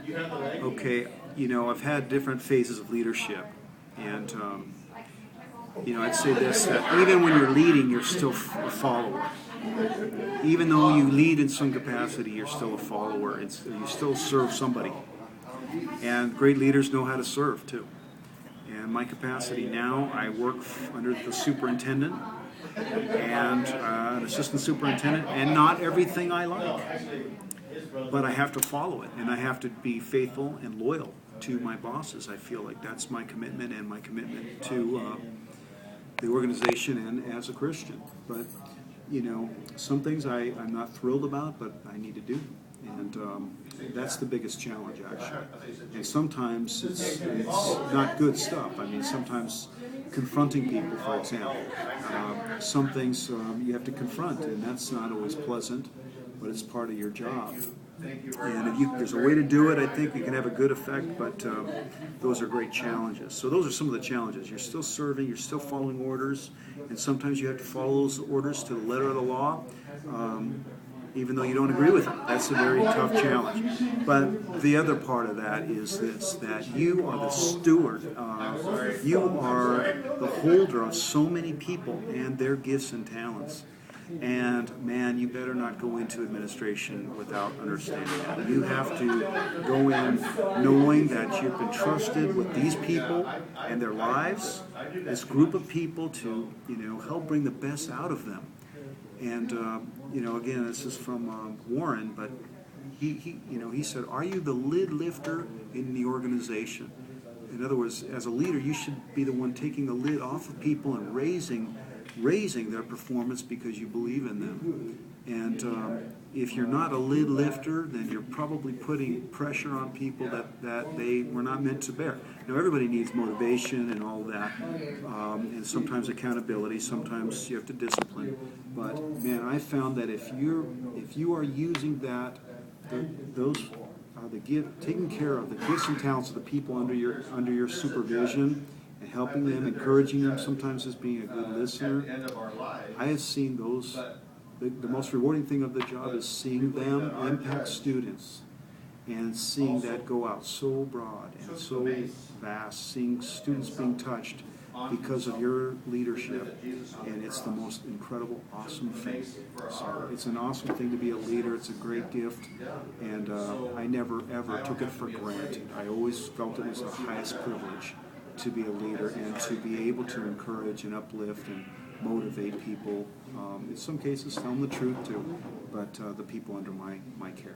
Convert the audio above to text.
Okay, I've had different phases of leadership, and I'd say this, that even when you're leading, you're still a follower. Even though you lead in some capacity, you're still a follower. You still serve somebody. And great leaders know how to serve, too. And my capacity now, I work under the superintendent and an assistant superintendent, and not everything I like. But I have to follow it, and I have to be faithful and loyal to my bosses. I feel like that's my commitment, and my commitment to the organization and as a Christian. But, some things I'm not thrilled about, but I need to do. And that's the biggest challenge, actually. And sometimes it's not good stuff. I mean, sometimes confronting people, for example. Some things you have to confront, and that's not always pleasant, but it's part of your job. And if there's a way to do it, I think you can have a good effect, but those are great challenges. So those are some of the challenges. You're still serving, you're still following orders, and sometimes you have to follow those orders to the letter of the law, even though you don't agree with it. That's a very tough challenge. But the other part of that is this, that you are the steward. You are the holder of so many people and their gifts and talents. And man, you better not go into administration without understanding that. You have to go in knowing that you've been trusted with these people and their lives, this group of people, to help bring the best out of them. And again, this is from Warren, but he said, "Are you the lid lifter in the organization?" In other words, as a leader, you should be the one taking the lid off of people and raising their performance because you believe in them. And if you're not a lid lifter, then you're probably putting pressure on people that they were not meant to bear. Now, everybody needs motivation and all that, and sometimes accountability. Sometimes you have to discipline. But man, I found that if you are using taking care of the gifts and talents of the people under your supervision, and helping them, encouraging them, sometimes as being a good listener. I have seen those. The most rewarding thing of the job is seeing them impact students and seeing that go out so broad and so vast, seeing students being touched because of your leadership, and it's the most incredible, awesome thing. So it's an awesome thing to be a leader. It's a great gift, and I never, ever took it for granted. I always felt it was the highest privilege to be a leader and to be able to encourage and uplift and motivate people. In some cases, tell them the truth too, but the people under my care.